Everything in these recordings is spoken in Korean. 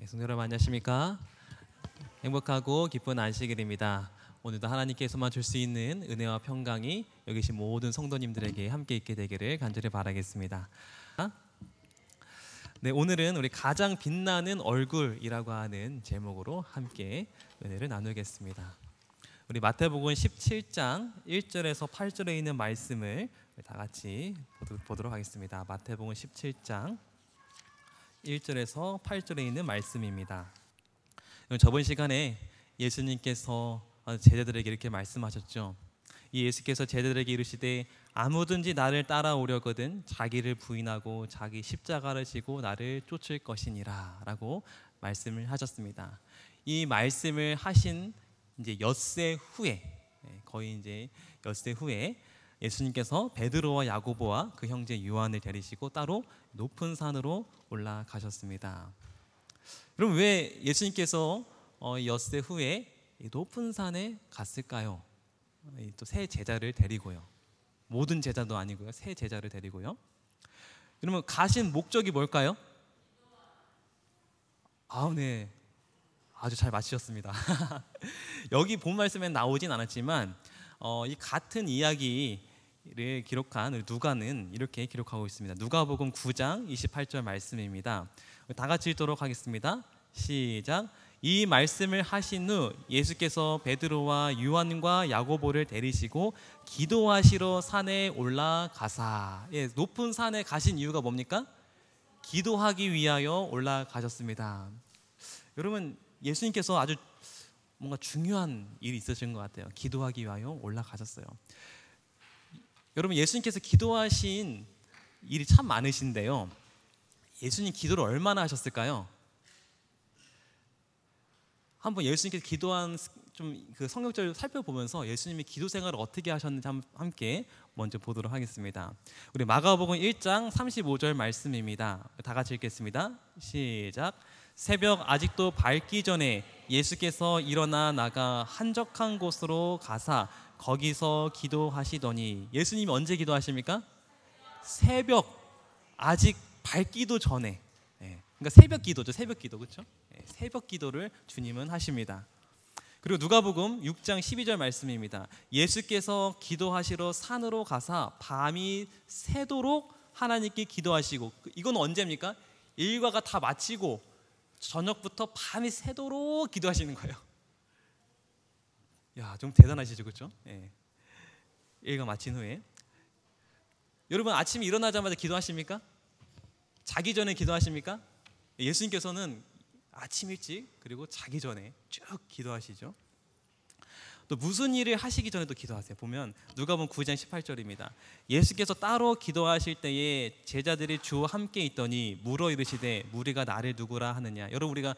성도 여러분 안녕하십니까? 행복하고 기쁜 안식일입니다. 오늘도 하나님께서만 줄 수 있는 은혜와 평강이 여기 계신 모든 성도님들에게 함께 있게 되기를 간절히 바라겠습니다. 네, 오늘은 우리 가장 빛나는 얼굴이라고 하는 제목으로 함께 은혜를 나누겠습니다. 우리 마태복음 17장 1절에서 8절에 있는 말씀을 다 같이 보도록 하겠습니다. 마태복음 17장 1절에서 8절에 있는 말씀입니다. 저번 시간에 예수님께서 제자들에게 이렇게 말씀하셨죠. 이 예수께서 제자들에게 이르시되 아무든지 나를 따라오려거든 자기를 부인하고 자기 십자가를 지고 나를 쫓을 것이니라 라고 말씀을 하셨습니다. 이 말씀을 하신 이제 엿새 후에, 거의 이제 엿새 후에 예수님께서 베드로와 야고보와 그 형제 요한을 데리시고 따로 높은 산으로 올라가셨습니다. 그럼 왜 예수님께서 엿새 후에 높은 산에 갔을까요? 또 새 제자를 데리고요. 모든 제자도 아니고요. 새 제자를 데리고요. 그러면 가신 목적이 뭘까요? 네, 아주 잘 맞히셨습니다. 여기 본 말씀엔 나오진 않았지만 이 같은 이야기를 기록한 누가는 이렇게 기록하고 있습니다. 누가복음 9장 28절 말씀입니다. 다 같이 읽도록 하겠습니다. 시작. 이 말씀을 하신 후 예수께서 베드로와 요한과 야고보를 데리시고 기도하시러 산에 올라가사. 높은 산에 가신 이유가 뭡니까? 기도하기 위하여 올라가셨습니다. 여러분, 예수님께서 아주 뭔가 중요한 일이 있으신 것 같아요. 기도하기 위하여 올라가셨어요. 여러분, 예수님께서 기도하신 일이 참 많으신데요. 예수님 기도를 얼마나 하셨을까요? 한번 예수님께서 기도한 좀 그 성경절 살펴보면서 예수님이 기도 생활을 어떻게 하셨는지 함께 먼저 보도록 하겠습니다. 우리 마가복음 1장 35절 말씀입니다. 다 같이 읽겠습니다. 시작. 새벽 아직도 밝기 전에 예수께서 일어나 나가 한적한 곳으로 가사 거기서 기도하시더니. 예수님이 언제 기도하십니까? 새벽 아직 밝기도 전에. 그러니까 새벽 기도죠. 새벽 기도, 그렇죠? 새벽 기도를 주님은 하십니다. 그리고 누가복음 6장 12절 말씀입니다. 예수께서 기도하시러 산으로 가사 밤이 새도록 하나님께 기도하시고. 이건 언제입니까? 일과가 다 마치고 저녁부터 밤이 새도록 기도하시는 거예요. 야, 좀 대단하시죠, 그렇죠? 일과 마친 후에. 여러분, 아침에 일어나자마자 기도하십니까? 자기 전에 기도하십니까? 예수님께서는 아침 일찍 그리고 자기 전에 쭉 기도하시죠. 또 무슨 일을 하시기 전에도 기도하세요. 보면 누가복음 9장 18절입니다. 예수께서 따로 기도하실 때에 제자들이 주와 함께 있더니 물어 이르시되 무리가 나를 누구라 하느냐. 여러분, 우리가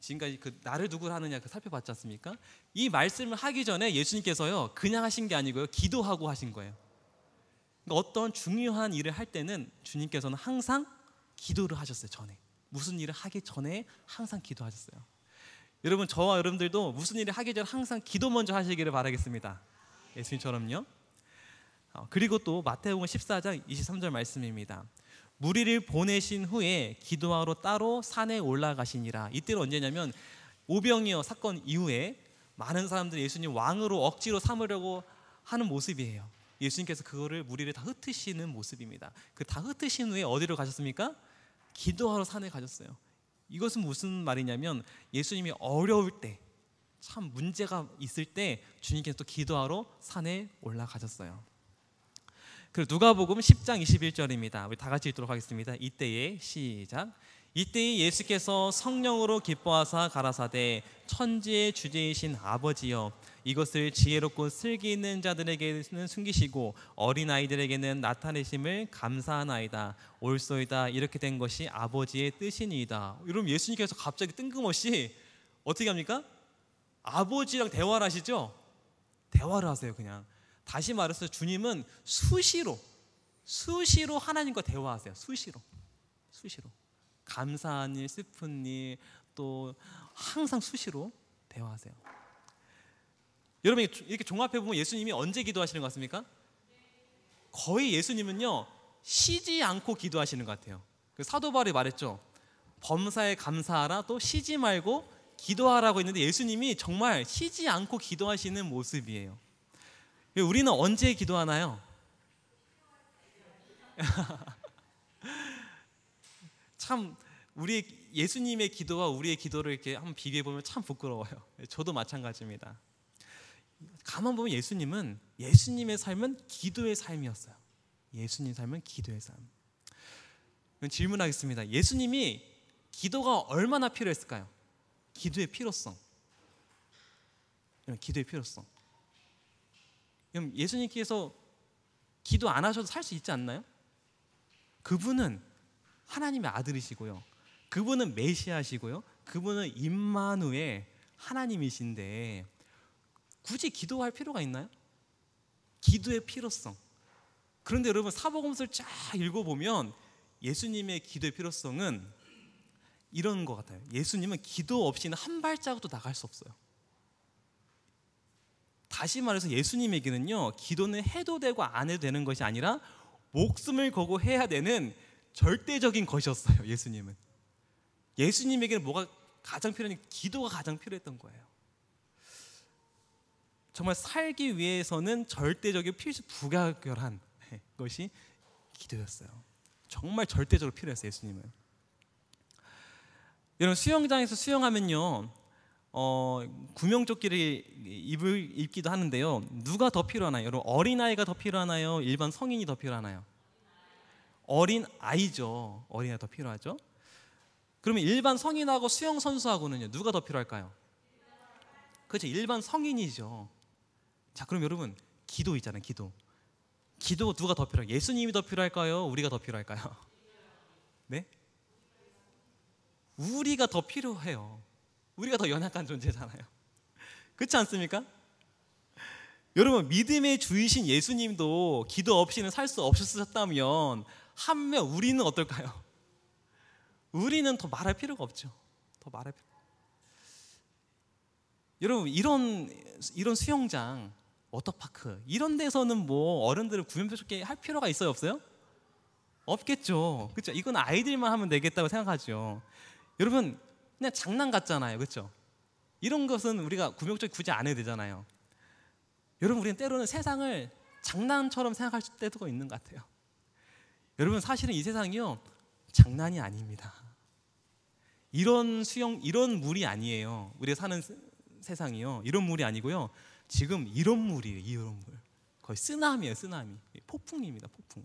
지금까지 그 나를 누구라 하느냐 살펴봤지 않습니까? 이 말씀을 하기 전에 예수님께서요 그냥 하신 게 아니고요 기도하고 하신 거예요. 그러니까 어떤 중요한 일을 할 때는 주님께서는 항상 기도를 하셨어요. 전에 무슨 일을 하기 전에 항상 기도하셨어요. 여러분, 저와 여러분들도 무슨 일을 하기 전에 항상 기도 먼저 하시기를 바라겠습니다. 예수님처럼요. 그리고 또 마태복음 14장 23절 말씀입니다. 무리를 보내신 후에 기도하러 따로 산에 올라가시니라. 이때는 언제냐면 오병이어 사건 이후에 많은 사람들이 예수님 왕으로 억지로 삼으려고 하는 모습이에요. 예수님께서 그거를 무리를 다 흩으시는 모습입니다. 그 다 흩으신 후에 어디로 가셨습니까? 기도하러 산에 가셨어요. 이것은 무슨 말이냐면 예수님이 어려울 때, 참 문제가 있을 때 주님께서 또 기도하러 산에 올라가셨어요. 그리고 누가복음 10장 21절입니다. 우리 다 같이 읽도록 하겠습니다. 이때에 시작. 이때에 예수께서 성령으로 기뻐하사 가라사대 천지의 주제이신 아버지여 이것을 지혜롭고 슬기 있는 자들에게는 숨기시고 어린아이들에게는 나타내심을 감사하나이다. 옳소이다. 이렇게 된 것이 아버지의 뜻이니이다. 여러분, 예수님께서 갑자기 뜬금없이 어떻게 합니까? 아버지랑 대화를 하시죠? 대화를 하세요. 그냥 다시 말해서 주님은 수시로 하나님과 대화하세요. 수시로 감사한 일, 슬픈 일, 또 항상 수시로 대화하세요. 여러분, 이렇게 종합해 보면 예수님이 언제 기도하시는 것 같습니까? 거의 예수님은요 쉬지 않고 기도하시는 것 같아요. 그 사도 바울이 말했죠. 범사에 감사하라, 또 쉬지 말고 기도하라고 했는데 예수님이 정말 쉬지 않고 기도하시는 모습이에요. 우리는 언제 기도하나요? 참 우리 예수님의 기도와 우리의 기도를 이렇게 한번 비교해 보면 참 부끄러워요. 저도 마찬가지입니다. 가만 보면 예수님의 삶은 기도의 삶이었어요. 예수님 삶은 기도의 삶. 질문하겠습니다. 예수님이 기도가 얼마나 필요했을까요? 기도의 필요성. 기도의 필요성. 그럼 예수님께서 기도 안 하셔도 살 수 있지 않나요? 그분은 하나님의 아들이시고요. 그분은 메시아시고요. 그분은 임마누엘 하나님이신데 굳이 기도할 필요가 있나요? 기도의 필요성. 그런데 여러분 사복음서를 쫙 읽어보면 예수님의 기도의 필요성은 이런 것 같아요. 예수님은 기도 없이는 한 발자국도 나갈 수 없어요. 다시 말해서 예수님에게는요, 기도는 해도 되고 안 해도 되는 것이 아니라 목숨을 걸고 해야 되는 절대적인 것이었어요. 예수님에게는 뭐가 가장 필요했냐면 기도가 가장 필요했던 거예요. 정말 살기 위해서는 절대적인 필수 불가결한 것이 기도였어요. 정말 절대적으로 필요했어요. 예수님은. 여러분 수영장에서 수영하면요, 구명조끼를 입기도 하는데요. 누가 더 필요하나요? 여러분 어린아이가 더 필요하나요? 일반 성인이 더 필요하나요? 어린아이죠. 어린아이가 더 필요하죠. 그러면 일반 성인하고 수영 선수하고는요, 누가 더 필요할까요? 그렇죠. 일반 성인이죠. 자, 그럼 여러분 기도 있잖아요. 기도 누가 더 필요할까요? 예수님이 더 필요할까요? 우리가 더 필요할까요? 네? 우리가 더 필요해요. 우리가 더 연약한 존재잖아요. 그렇지 않습니까? 여러분 믿음의 주이신 예수님도 기도 없이는 살 수 없으셨다면 한면 우리는 어떨까요? 우리는 더 말할 필요가 없죠. 더 말할 필요. 여러분 이런 수영장, 워터파크 이런 데서는 뭐 어른들을 구명조끼 할 필요가 있어요, 없어요? 없겠죠. 그렇죠? 이건 아이들만 하면 되겠다고 생각하죠. 여러분 그냥 장난 같잖아요. 그렇죠? 이런 것은 우리가 구명조끼 굳이 안 해도 되잖아요. 여러분 우리는 때로는 세상을 장난처럼 생각할 때도 있는 것 같아요. 여러분 사실은 이 세상이요 장난이 아닙니다. 이런 물이 아니에요. 우리가 사는 세상이요 이런 물이 아니고요. 지금 이런 물이에요. 이런 물. 거의 쓰나미예요. 쓰나미. 폭풍입니다. 폭풍.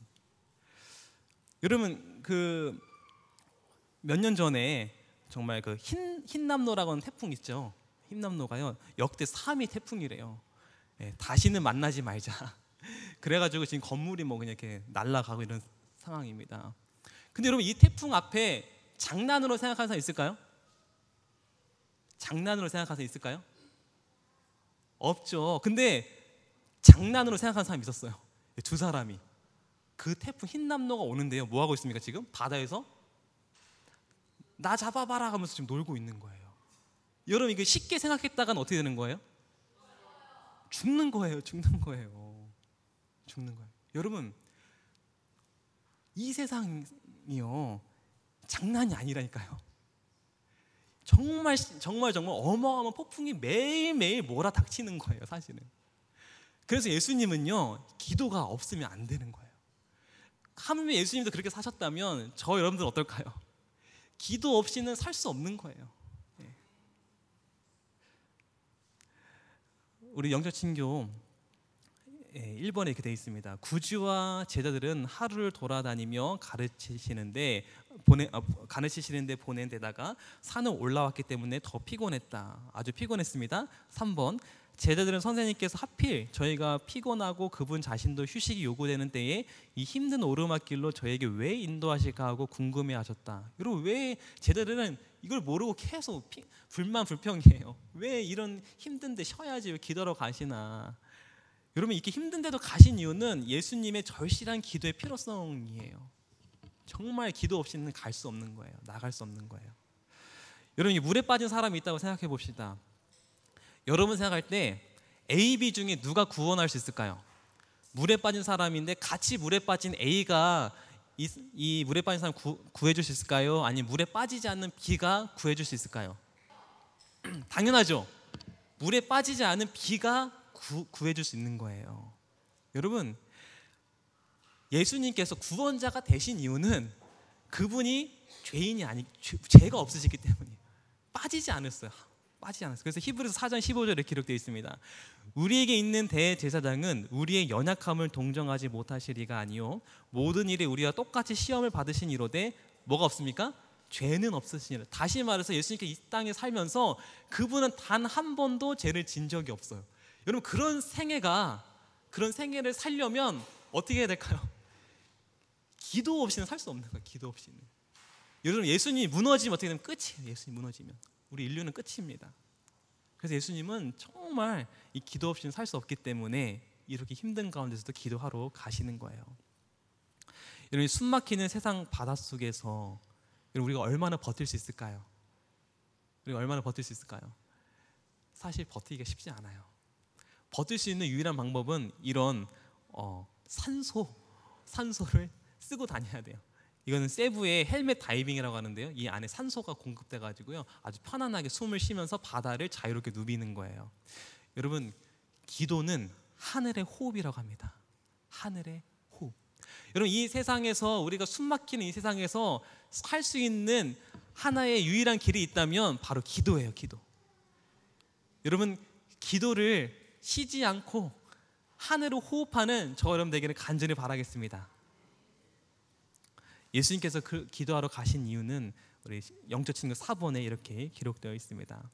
여러분 그 몇 년 전에 정말 그 흰남노라고 하는 태풍 있죠. 흰남노가요 역대 3위 태풍이래요. 다시는 만나지 말자. 그래가지고 지금 건물이 뭐 그냥 이렇게 날아가고 이런 상황입니다. 근데 여러분 이 태풍 앞에 장난으로 생각하는 사람 있을까요? 장난으로 생각하는 사람 있을까요? 없죠. 근데 장난으로 생각하는 사람이 있었어요. 두 사람이. 그 태풍 흰남노가 오는데요 뭐 하고 있습니까? 지금 바다에서 나 잡아봐라 하면서 지금 놀고 있는 거예요. 여러분 이게 쉽게 생각했다간 어떻게 되는 거예요? 죽는 거예요. 여러분 이 세상이요 장난이 아니라니까요. 정말 어마어마한 폭풍이 매일매일 몰아닥치는 거예요. 사실은. 그래서 예수님은요 기도가 없으면 안 되는 거예요. 하물며 예수님도 그렇게 사셨다면 저 여러분들은 어떨까요? 기도 없이는 살 수 없는 거예요. 우리 영적친교 1번에 이렇게 되어 있습니다. 구주와 제자들은 하루를 돌아다니며 가르치시는데 보낸 데다가 산을 올라왔기 때문에 더 피곤했다. 아주 피곤했습니다. 3번 제자들은 선생님께서 하필 저희가 피곤하고 그분 자신도 휴식이 요구되는 때에 이 힘든 오르막길로 저에게 왜 인도하실까 하고 궁금해하셨다. 여러분 왜 제자들은 이걸 모르고 계속 불만불평이에요. 왜 이런 힘든데 쉬어야지 왜 기도하러 가시나. 여러분 이렇게 힘든데도 가신 이유는 예수님의 절실한 기도의 필요성이에요. 정말 기도 없이는 갈 수 없는 거예요. 나갈 수 없는 거예요. 여러분 물에 빠진 사람이 있다고 생각해 봅시다. 여러분 생각할 때 A, B 중에 누가 구원할 수 있을까요? 물에 빠진 사람인데 같이 물에 빠진 A가 이 물에 빠진 사람 구해줄 수 있을까요? 아니면 물에 빠지지 않는 비가 구해줄 수 있을까요? 당연하죠. 물에 빠지지 않은 비가 구해줄 수 있는 거예요. 여러분, 예수님께서 구원자가 되신 이유는 그분이 죄가 없으시기 때문이에요. 빠지지 않았어요. 그래서 히브리서 4장 15절에 기록되어 있습니다. 우리에게 있는 대제사장은 우리의 연약함을 동정하지 못하시리가 아니요 모든 일에 우리와 똑같이 시험을 받으신 이로되 뭐가 없습니까? 죄는 없으시니라. 다시 말해서 예수님께 이 땅에 살면서 그분은 단 한 번도 죄를 진 적이 없어요. 여러분, 그런 생애를 살려면 어떻게 해야 될까요? 기도 없이는 살 수 없는 거예요. 기도 없이는. 여러분, 예수님이 무너지면 어떻게 되면 끝이에요. 예수님 무너지면 우리 인류는 끝입니다. 그래서 예수님은 정말 이 기도 없이는 살 수 없기 때문에 이렇게 힘든 가운데서도 기도하러 가시는 거예요. 여러분, 숨 막히는 세상 바닷속에서 우리가 얼마나 버틸 수 있을까요? 사실 버티기가 쉽지 않아요. 버틸 수 있는 유일한 방법은 이런 산소를 쓰고 다녀야 돼요. 이거는 세부의 헬멧 다이빙이라고 하는데요. 이 안에 산소가 공급돼 가지고요, 아주 편안하게 숨을 쉬면서 바다를 자유롭게 누비는 거예요. 여러분, 기도는 하늘의 호흡이라고 합니다. 하늘의 호흡. 여러분, 이 세상에서 우리가 숨 막히는 이 세상에서 살 수 있는 하나의 유일한 길이 있다면 바로 기도예요. 기도. 여러분, 기도를 쉬지 않고 하늘을 호흡하는 저 여러분 되기를 간절히 바라겠습니다. 예수님께서 기도하러 가신 이유는 우리 영적 친구 4번에 이렇게 기록되어 있습니다.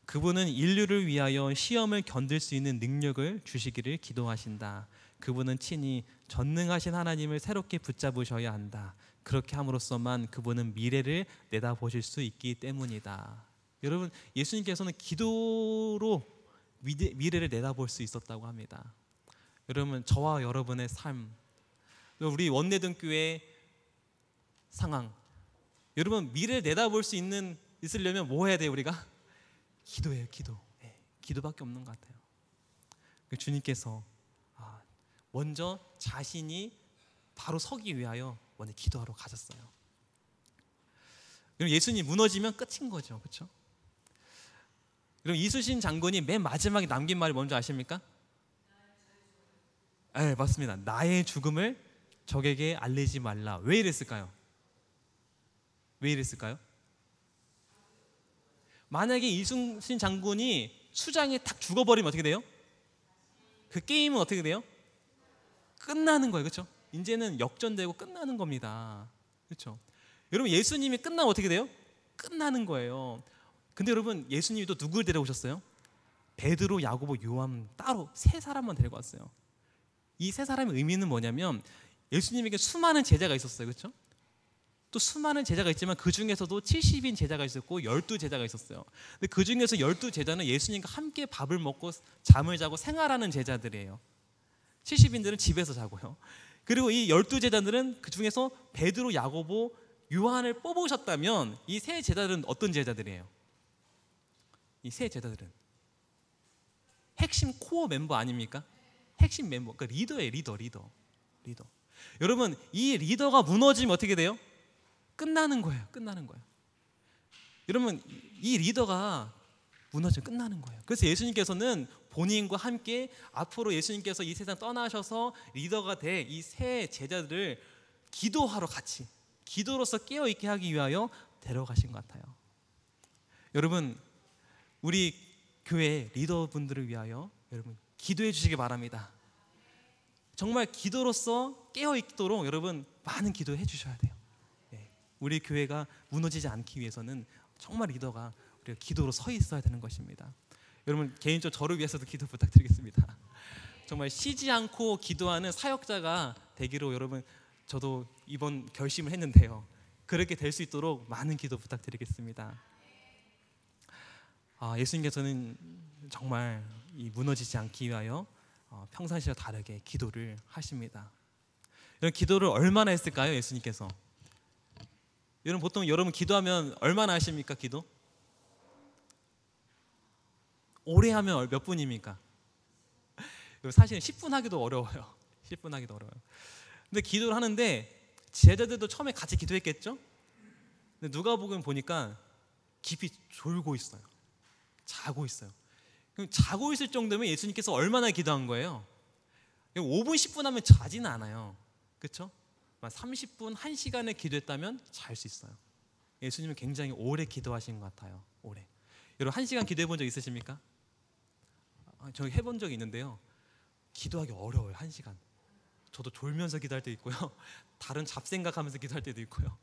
그분은 인류를 위하여 시험을 견딜 수 있는 능력을 주시기를 기도하신다. 그분은 친히 전능하신 하나님을 새롭게 붙잡으셔야 한다. 그렇게 함으로써만 그분은 미래를 내다보실 수 있기 때문이다. 여러분, 예수님께서는 기도로 미래를 내다볼 수 있었다고 합니다. 여러분, 저와 여러분의 삶, 우리 원내등교회 상황, 여러분 미래를 내다볼 수 있으려면 뭐 해야 돼요? 우리가 기도해요. 기도밖에 없는 것 같아요. 주님께서 먼저 자신이 바로 서기 위하여 먼저 기도하러 가셨어요. 여러분, 예수님 무너지면 끝인 거죠, 그렇죠? 여러분, 이순신 장군이 맨 마지막에 남긴 말이 뭔지 아십니까? 네, 맞습니다. 나의 죽음을 적에게 알리지 말라. 왜 이랬을까요? 만약에 이순신 장군이 수장에 딱 죽어버리면 어떻게 돼요? 그 게임은 어떻게 돼요? 끝나는 거예요. 그렇죠? 이제는 역전되고 끝나는 겁니다. 그렇죠? 여러분, 예수님이 끝나면 어떻게 돼요? 끝나는 거예요. 근데 여러분, 예수님이 또 누굴 데려오셨어요? 베드로, 야고보, 요한 따로 세 사람만 데리고 왔어요. 이 세 사람의 의미는 뭐냐면 예수님에게 수많은 제자가 있었어요. 그렇죠? 또 수많은 제자가 있지만 그 중에서도 70인 제자가 있었고 12제자가 있었어요. 근데 그 중에서 12제자는 예수님과 함께 밥을 먹고 잠을 자고 생활하는 제자들이에요. 70인들은 집에서 자고요. 그리고 이 12제자들은 그 중에서 베드로, 야고보, 요한을 뽑으셨다면 이 세 제자들은 어떤 제자들이에요? 이 세 제자들은 핵심 코어 멤버 아닙니까? 핵심 멤버, 그러니까 리더예요. 리더. 여러분, 이 리더가 무너지면 어떻게 돼요? 끝나는 거예요. 여러분, 이 리더가 무너지면 끝나는 거예요. 그래서 예수님께서는 본인과 함께 앞으로 예수님께서 이 세상 떠나셔서 리더가 될 이 세 제자들을 기도하러 같이 기도로서 깨어있게 하기 위하여 데려가신 것 같아요. 여러분, 우리 교회 리더분들을 위하여 여러분 기도해 주시기 바랍니다. 정말 기도로서 깨어있도록 여러분 많은 기도해 주셔야 돼요. 우리 교회가 무너지지 않기 위해서는 정말 리더가 우리가 기도로 서 있어야 되는 것입니다. 여러분, 개인적으로 저를 위해서도 기도 부탁드리겠습니다. 정말 쉬지 않고 기도하는 사역자가 되기로 여러분, 저도 이번 결심을 했는데요, 그렇게 될 수 있도록 많은 기도 부탁드리겠습니다. 예수님께서는 정말 이 무너지지 않기 위하여 평상시와 다르게 기도를 하십니다. 이런 기도를 얼마나 했을까요? 예수님께서 여러분, 보통 여러분 기도하면 얼마나 하십니까? 기도? 오래 하면 몇 분입니까? 사실은 10분 하기도 어려워요. 10분 하기도 어려워요. 근데 기도를 하는데 제자들도 처음에 같이 기도했겠죠? 근데 누가복음 보니까 깊이 졸고 있어요. 자고 있어요. 그럼 자고 있을 정도면 예수님께서 얼마나 기도한 거예요? 5분 10분 하면 자지는 않아요. 그렇죠? 30분 1시간을 기도했다면 잘 수 있어요. 예수님은 굉장히 오래 기도하신 것 같아요. 오래. 여러분 1시간 기도해 본 적 있으십니까? 저 해본 적이 있는데요. 기도하기 어려워요. 1시간. 저도 졸면서 기도할 때도 있고요. 다른 잡생각하면서 기도할 때도 있고요.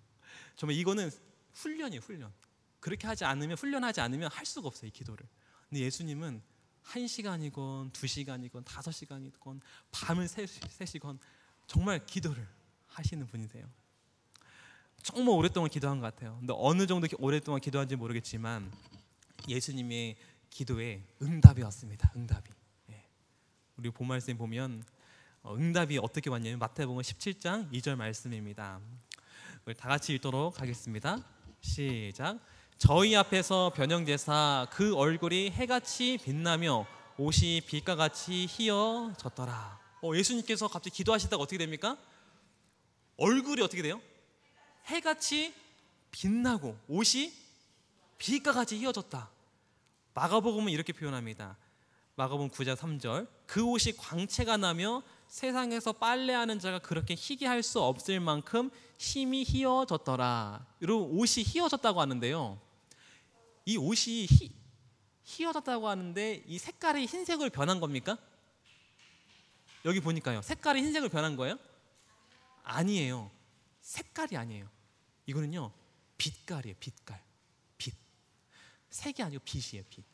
정말 이거는 훈련이에요. 훈련. 그렇게 하지 않으면, 훈련하지 않으면 할 수가 없어요. 이 기도를. 근데 예수님은 1시간이건 2시간이건 5시간이건 밤을 새시건 정말 기도를 하시는 분이세요. 정말 오랫동안 기도한 것 같아요. 근데 어느 정도 오랫동안 기도한지 모르겠지만 예수님의 기도에 응답이 왔습니다. 응답이. 우리 본 말씀 보면 응답이 어떻게 왔냐면 마태복음 17장 2절 말씀입니다. 우리 다 같이 읽도록 하겠습니다. 시작. 저희 앞에서 변형되사 그 얼굴이 해같이 빛나며 옷이 빛과 같이 희어졌더라. 예수님께서 갑자기 기도하시다가 어떻게 됩니까? 얼굴이 어떻게 돼요? 해같이 빛나고 옷이 빛과 같이 희어졌다. 마가복음은 이렇게 표현합니다. 마가복음 9장 3절. 그 옷이 광채가 나며 세상에서 빨래하는 자가 그렇게 희게 할 수 없을 만큼 힘이 희어졌더라. 여러분 옷이 희어졌다고 하는데요. 이 옷이 희어졌다고 하는데 이 색깔이 흰색으로 변한 겁니까? 여기 보니까요. 색깔이 흰색으로 변한 거예요? 아니에요. 색깔이 아니에요. 이거는요. 빛깔이에요. 빛깔. 빛. 색이 아니고 빛이에요. 빛.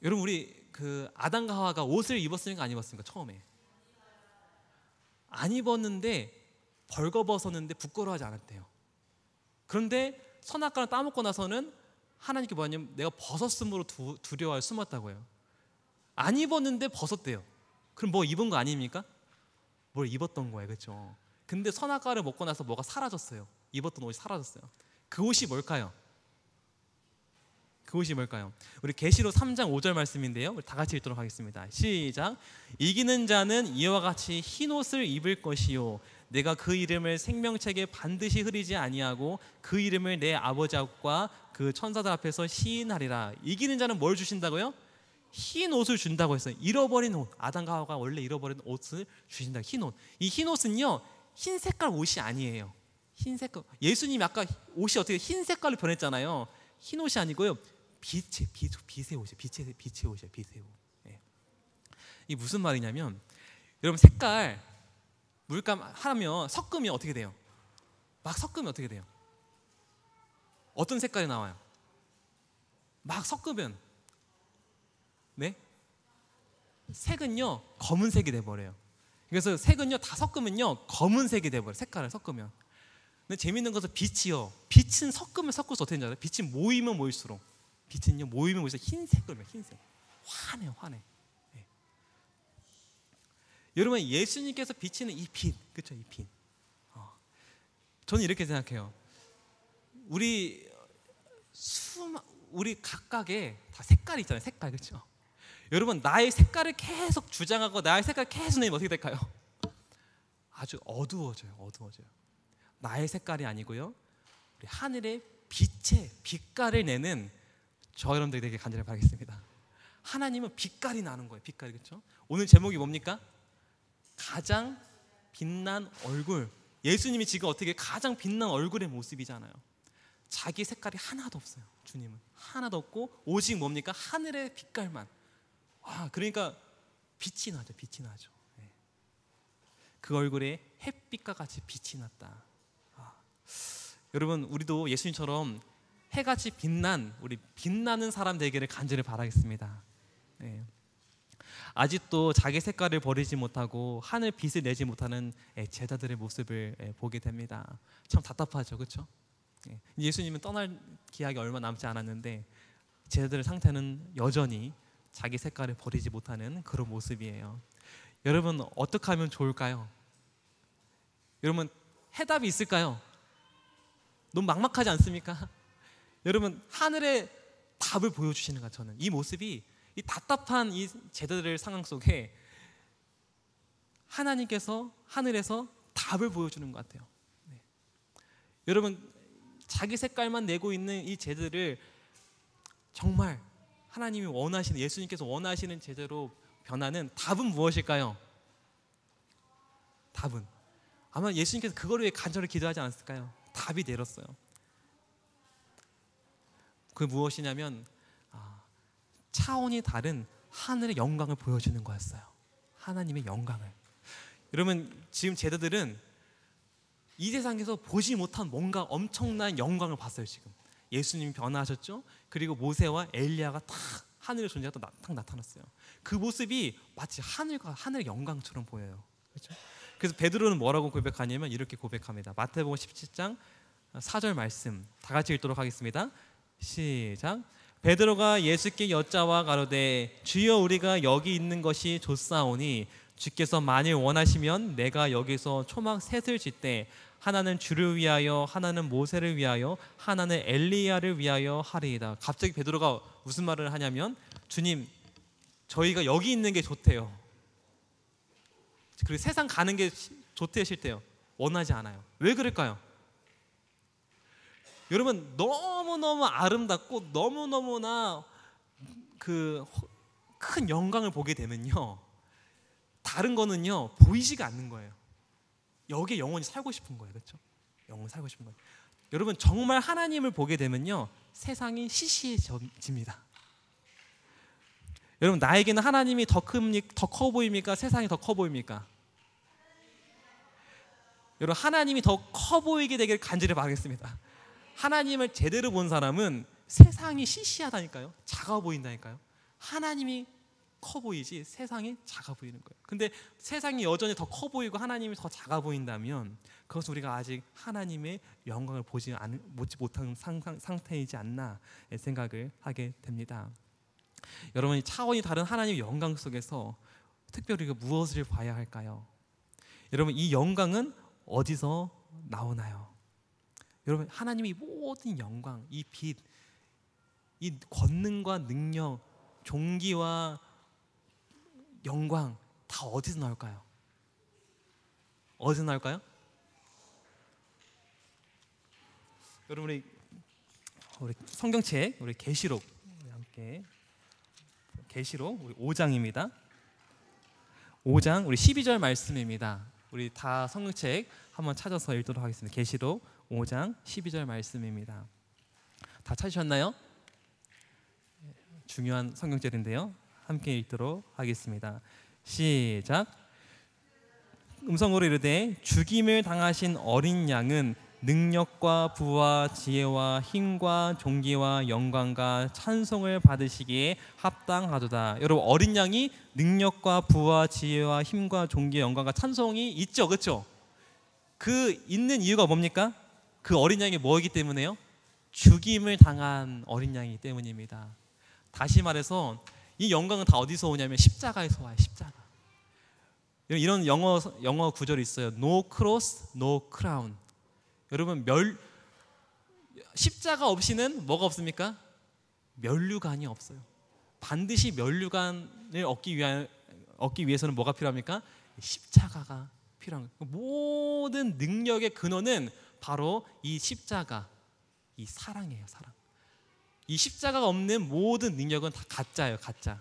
여러분 우리 그 아담과 하와가 옷을 입었습니까? 안 입었습니까? 처음에 안 입었는데 벌거벗었는데 부끄러워하지 않았대요. 그런데 선악과를 따먹고 나서는 하나님께 뭐냐면 내가 벗었음으로 두려워하여 숨었다고요. 안 입었는데 벗었대요. 그럼 뭐 입은 거 아닙니까? 뭘 입었던 거예요. 그렇죠? 근데 선악과를 먹고 나서 뭐가 사라졌어요. 입었던 옷이 사라졌어요. 그 옷이 뭘까요? 그 옷이 뭘까요? 우리 계시록 3장 5절 말씀인데요. 우리 다 같이 읽도록 하겠습니다. 시작. 이기는 자는 이와 같이 흰 옷을 입을 것이요 내가 그 이름을 생명책에 반드시 흐리지 아니하고 그 이름을 내 아버지 앞과 그 천사들 앞에서 시인하리라. 이기는 자는 뭘 주신다고요? 흰 옷을 준다고 했어요. 잃어버린 옷. 아담과 하와가 원래 잃어버린 옷을 주신다. 흰 옷. 이 흰 옷은요 흰 색깔 옷이 아니에요. 흰 색깔. 예수님이 아까 옷이 어떻게 흰 색깔로 변했잖아요. 흰 옷이 아니고요. 빛의 옷이에요. 빛의 옷이에요. 빛의 옷. 네. 이게 무슨 말이냐면 여러분 색깔 물감 하면 섞으면 어떻게 돼요? 막 섞으면 어떻게 돼요? 어떤 색깔이 나와요? 막 섞으면 네? 색은요 검은색이 돼버려요. 그래서 색은요 다 섞으면요 검은색이 돼버려요. 색깔을 섞으면. 근데 재밌는 것은 빛이요. 빛은 섞으면 섞을수록 어떻게 되는지 알아요? 빛이 모이면 모일수록 빛은요 모이면 모일수록 흰색으로 해요. 흰색. 환해요. 환해. 네. 여러분 예수님께서 비치는 이 빛, 그렇죠? 이 빛. 저는 이렇게 생각해요. 우리 각각의 다 색깔이 있잖아요. 색깔, 그렇죠? 여러분 나의 색깔을 계속 주장하고 나의 색깔을 계속 내면 어떻게 될까요? 아주 어두워져요. 어두워져요. 나의 색깔이 아니고요. 우리 하늘의 빛의 빛깔을 내는 저 여러분들이 되게 간절히 바라겠습니다. 하나님은 빛깔이 나는 거예요. 빛깔이, 그렇죠? 오늘 제목이 뭡니까? 가장 빛난 얼굴. 예수님이 지금 어떻게 가장 빛난 얼굴의 모습이잖아요. 자기 색깔이 하나도 없어요. 주님은 하나도 없고 오직 뭡니까? 하늘의 빛깔만. 그러니까 빛이 나죠. 빛이 나죠. 네. 그 얼굴에 햇빛과 같이 빛이 났다. 여러분 우리도 예수님처럼 해같이 우리 빛나는 사람 되기를 간절히 바라겠습니다. 네. 아직도 자기 색깔을 버리지 못하고 하늘 빛을 내지 못하는 제자들의 모습을 보게 됩니다. 참 답답하죠, 그렇죠? 예수님은 떠날 기약이 얼마 남지 않았는데 제자들의 상태는 여전히 자기 색깔을 버리지 못하는 그런 모습이에요. 여러분 어떻게 하면 좋을까요? 여러분 해답이 있을까요? 너무 막막하지 않습니까? 여러분 하늘의 답을 보여주시는 것. 저는 이 모습이 이 답답한 이 제자들의 상황 속에 하나님께서 하늘에서 답을 보여주는 것 같아요. 네. 여러분, 자기 색깔만 내고 있는 이 제들을 정말 하나님이 원하시는, 예수님께서 원하시는 제대로 변하는 답은 무엇일까요? 답은 아마 예수님께서 그걸 위해 간절히 기도하지 않았을까요? 답이 내렸어요. 그 무엇이냐면 차원이 다른 하늘의 영광을 보여주는 거였어요. 하나님의 영광을. 여러분, 지금 제자들은 이 세상에서 보지 못한 뭔가 엄청난 영광을 봤어요. 지금 예수님이 변화하셨죠. 그리고 모세와 엘리야가 딱 하늘의 존재가 딱 나타났어요. 그 모습이 마치 하늘의 영광처럼 보여요. 그렇죠? 그래서 베드로는 뭐라고 고백하냐면 이렇게 고백합니다. 마태복음 17장 4절 말씀 다 같이 읽도록 하겠습니다. 시작. 베드로가 예수께 여짜와 가로되 주여, 우리가 여기 있는 것이 좋사오니 주께서 만일 원하시면 내가 여기서 초막 셋을 짓되 하나는 주를 위하여, 하나는 모세를 위하여, 하나는 엘리야를 위하여 하리이다. 갑자기 베드로가 무슨 말을 하냐면, 주님, 저희가 여기 있는 게 좋대요. 그리고 세상 가는 게 좋대요, 싫대요? 원하지 않아요. 왜 그럴까요? 여러분, 너무너무 아름답고 너무너무나 그 큰 영광을 보게 되면요, 다른 거는요 보이지가 않는 거예요. 여기에 영원히 살고 싶은 거예요. 그렇죠? 영원히 살고 싶은 거예요. 여러분, 정말 하나님을 보게 되면요 세상이 시시해집니다. 여러분, 나에게는 하나님이 더 커 보입니까? 세상이 더 커 보입니까? 여러분, 하나님이 더 커 보이게 되길 간절히 바라겠습니다. 하나님을 제대로 본 사람은 세상이 시시하다니까요. 작아 보인다니까요. 하나님이 커 보이지 세상이 작아 보이는 거예요. 근데 세상이 여전히 더 커 보이고 하나님이 더 작아 보인다면 그것은 우리가 아직 하나님의 영광을 보지 못한 상태이지 않나 생각을 하게 됩니다. 여러분이 차원이 다른 하나님의 영광 속에서 특별히 무엇을 봐야 할까요? 여러분, 이 영광은 어디서 나오나요? 여러분, 하나님의 모든 영광, 이 빛, 이 권능과 능력, 존귀와 영광 다 어디서 나올까요? 어디서 나올까요? 여러분, 우리 성경책, 우리 계시록 함께 계시록 우리 5장입니다. 5장 우리 12절 말씀입니다. 우리 다 성경책 한번 찾아서 읽도록 하겠습니다. 계시록 5장 12절 말씀입니다. 다 찾으셨나요? 중요한 성경절인데요. 함께 읽도록 하겠습니다. 시작. 음성으로 이르되 죽임을 당하신 어린 양은 능력과 부와 지혜와 힘과 존귀와 영광과 찬송을 받으시기에 합당하도다. 여러분, 어린 양이 능력과 부와 지혜와 힘과 존귀, 영광과 찬송이 있죠, 그렇죠? 그 있는 이유가 뭡니까? 그 어린 양이 뭐이기 때문에요? 죽임을 당한 어린 양이기 때문입니다. 다시 말해서 이 영광은 다 어디서 오냐면 십자가에서 와요. 십자가. 이런 영어 구절이 있어요. No cross, no crown. 여러분, 십자가 없이는 뭐가 없습니까? 면류관이 없어요. 반드시 면류관을 얻기 위해서는 뭐가 필요합니까? 십자가가 필요한 거예요. 모든 능력의 근원은 바로 이 십자가, 이 사랑이에요. 사랑. 이 십자가가 없는 모든 능력은 다 가짜예요. 가짜.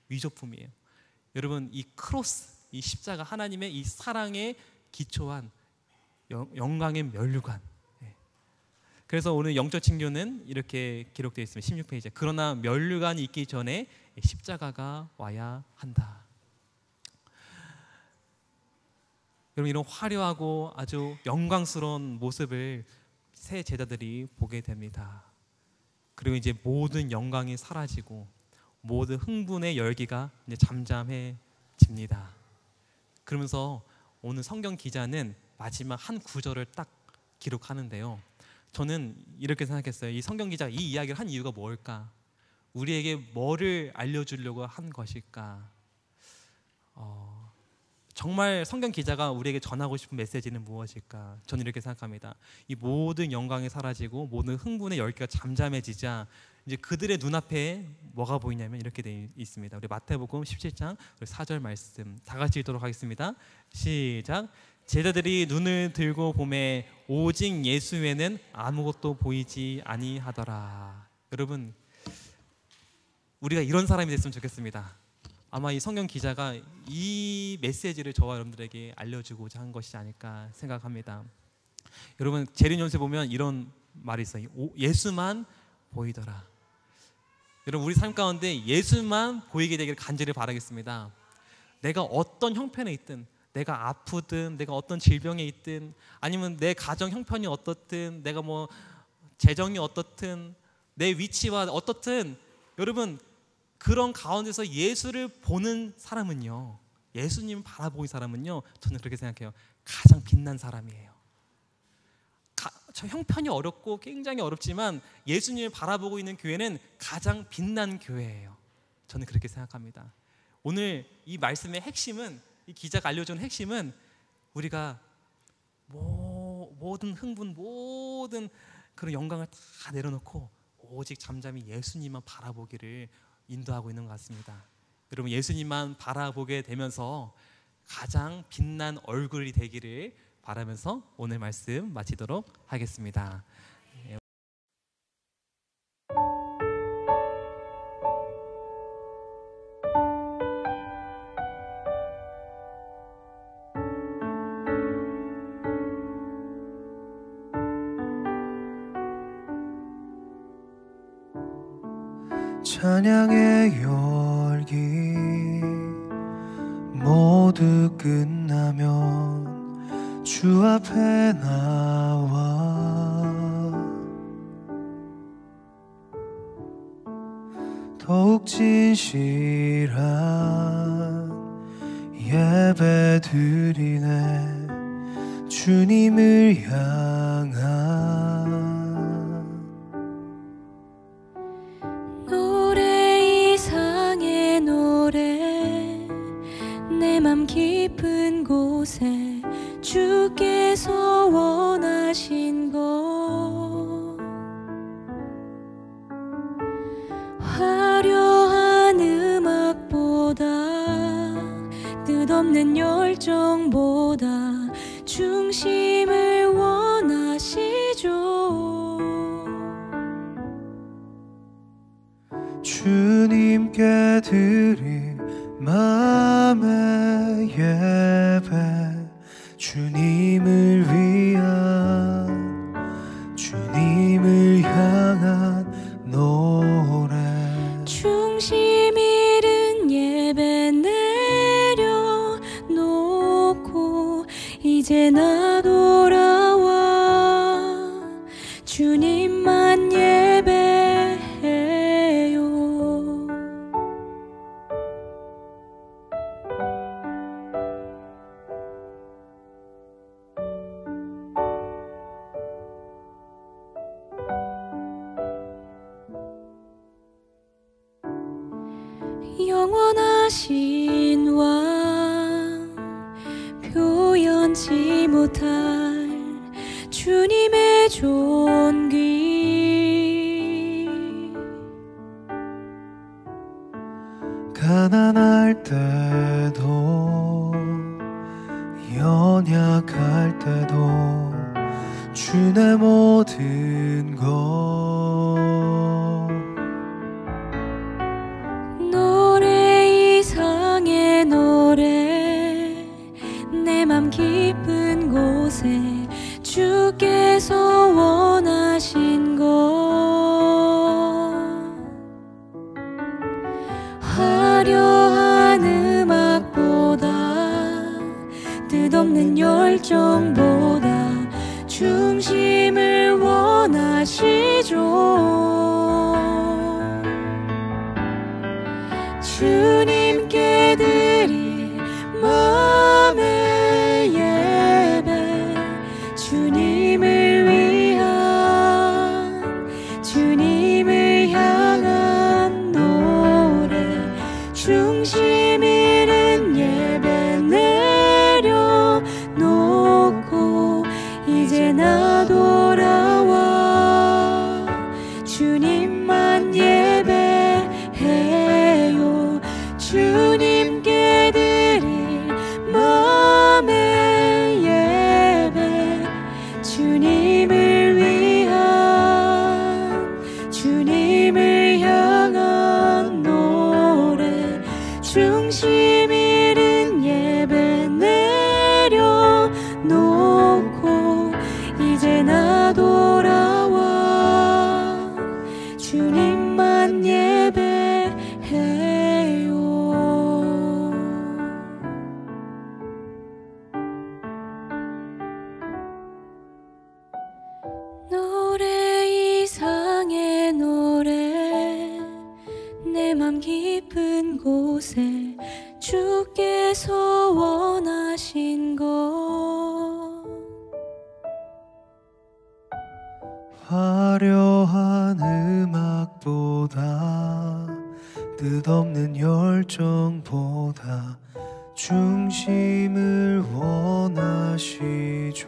위조품이에요. 여러분, 이 크로스, 이 십자가, 하나님의 이 사랑에 기초한 영광의 면류관. 그래서 오늘 영적 칭조는 이렇게 기록되어 있습니다. 16페이지에. 그러나 면류관이 있기 전에 십자가가 와야 한다. 여러분, 이런 화려하고 아주 영광스러운 모습을 새 제자들이 보게 됩니다. 그리고 이제 모든 영광이 사라지고 모든 흥분의 열기가 이제 잠잠해집니다. 그러면서 오늘 성경 기자는 마지막 한 구절을 딱 기록하는데요. 저는 이렇게 생각했어요. 이 성경 기자가 이 이야기를 한 이유가 뭘까? 우리에게 뭐를 알려주려고 한 것일까? 정말 성경 기자가 우리에게 전하고 싶은 메시지는 무엇일까? 저는 이렇게 생각합니다. 이 모든 영광이 사라지고 모든 흥분의 열기가 잠잠해지자 이제 그들의 눈앞에 뭐가 보이냐면 이렇게 되어 있습니다. 우리 마태복음 17장 4절 말씀 다 같이 읽도록 하겠습니다. 시작. 제자들이 눈을 들고 보매 오직 예수 외에는 아무것도 보이지 아니하더라. 여러분, 우리가 이런 사람이 됐으면 좋겠습니다. 아마 이 성경 기자가 이 메시지를 저와 여러분들에게 알려주고자 한 것이 아닐까 생각합니다. 여러분, 재림연수에 보면 이런 말이 있어요. 예수만 보이더라. 여러분, 우리 삶 가운데 예수만 보이게 되기를 간절히 바라겠습니다. 내가 어떤 형편에 있든, 내가 아프든, 내가 어떤 질병에 있든, 아니면 내 가정 형편이 어떻든, 내가 뭐 재정이 어떻든, 내 위치와 어떻든, 여러분 그런 가운데서 예수를 보는 사람은요, 예수님을 바라보는 사람은요, 저는 그렇게 생각해요. 가장 빛난 사람이에요. 저 형편이 어렵고 굉장히 어렵지만 예수님을 바라보고 있는 교회는 가장 빛난 교회예요. 저는 그렇게 생각합니다. 오늘 이 말씀의 핵심은, 이 기자가 알려준 핵심은 우리가 모든 흥분, 모든 그런 영광을 다 내려놓고 오직 잠잠히 예수님만 바라보기를 인도하고 있는 것 같습니다. 여러분, 예수님만 바라보게 되면서 가장 빛난 얼굴이 되기를 바라면서 오늘 말씀 마치도록 하겠습니다. 찬양의 열기 모두 끝나면 주 앞에 나와 더욱 진실한 예배 드리네 주님을 향한 내 맘 깊은 곳에 주께서 원하신 것 화려한 음악보다 뜻없는 열정보다 중심을 원하시죠. 주님께 드릴 마음의 예배 주님을 위한 주님을 향한 노래 중심 잃은 예배 내려놓고 이제 나 돌아와 주님만 예배해요. 영원하신 왕 표현치 못할 주님의 존귀 가난할 때도 연약할 때도 주의 모든 것 노래 이상의 노래 내 맘 깊은 곳에 주께서 원하신 것 화려한 음악보다 뜻없는 열정보다 중심을 원하시죠. 주님께 드릴 마음의 예배 주님을 위한 주님을 향한 노래 중심 잃은 예배 내가 돌아와 주님만 예배해요. 노래 이상의 노래 내 맘 깊은 곳에 주께서 원하신 것 화려한 음악보다 뜻없는 열정보다 중심을 원하시죠.